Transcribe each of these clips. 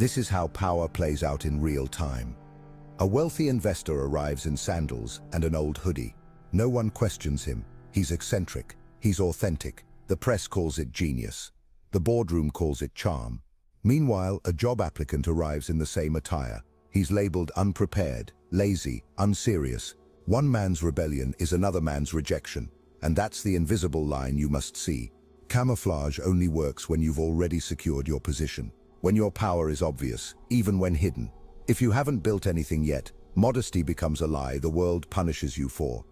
This is how power plays out in real time. A wealthy investor arrives in sandals and an old hoodie. No one questions him. He's eccentric. He's authentic. The press calls it genius. The boardroom calls it charm. Meanwhile, a job applicant arrives in the same attire. He's labeled unprepared, lazy, unserious. One man's rebellion is another man's rejection. And that's the invisible line you must see. Camouflage only works when you've already secured your position. When your power is obvious, even when hidden. If you haven't built anything yet, modesty becomes a lie the world punishes you for.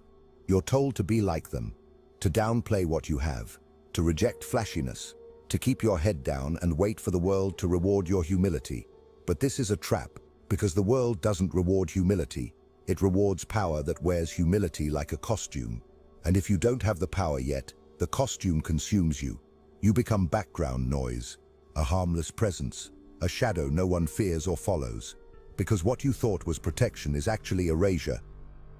You're told to be like them, to downplay what you have, to reject flashiness, to keep your head down and wait for the world to reward your humility. But this is a trap, because the world doesn't reward humility. It rewards power that wears humility like a costume. And if you don't have the power yet, the costume consumes you. You become background noise, a harmless presence, a shadow no one fears or follows. Because what you thought was protection is actually erasure.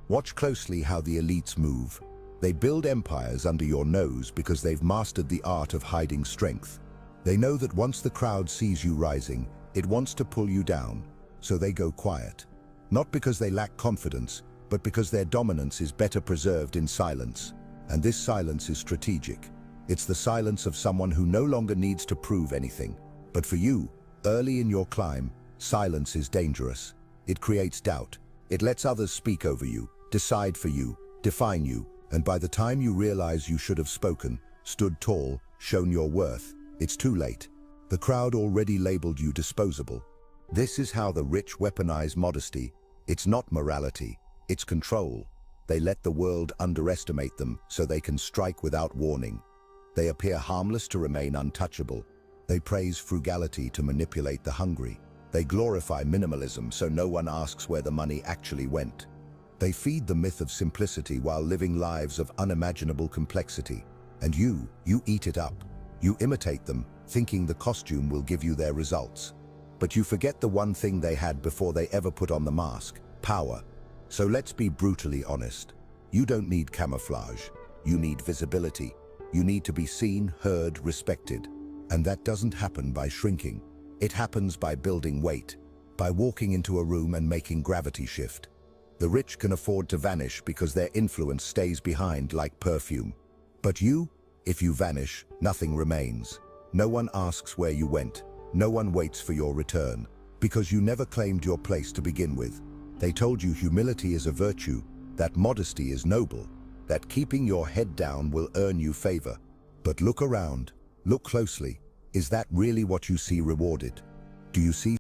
Watch closely how the elites move. They build empires under your nose because they've mastered the art of hiding strength. They know that once the crowd sees you rising, it wants to pull you down, so they go quiet. Not because they lack confidence, but because their dominance is better preserved in silence. And this silence is strategic. It's the silence of someone who no longer needs to prove anything. But for you, early in your climb, silence is dangerous. It creates doubt. It lets others speak over you, decide for you, define you, and by the time you realize you should have spoken, stood tall, shown your worth, it's too late. The crowd already labeled you disposable. This is how the rich weaponize modesty. It's not morality, it's control. They let the world underestimate them so they can strike without warning. They appear harmless to remain untouchable. They praise frugality to manipulate the hungry. They glorify minimalism so no one asks where the money actually went. They feed the myth of simplicity while living lives of unimaginable complexity. And you eat it up. You imitate them, thinking the costume will give you their results. But you forget the one thing they had before they ever put on the mask: power. So let's be brutally honest. You don't need camouflage. You need visibility. You need to be seen, heard, respected. And that doesn't happen by shrinking. It happens by building weight, by walking into a room and making gravity shift. The rich can afford to vanish because their influence stays behind like perfume. But you, if you vanish, nothing remains. No one asks where you went. No one waits for your return, because you never claimed your place to begin with. They told you humility is a virtue, that modesty is noble, that keeping your head down will earn you favor. But look around, look closely. Is that really what you see rewarded? Do you see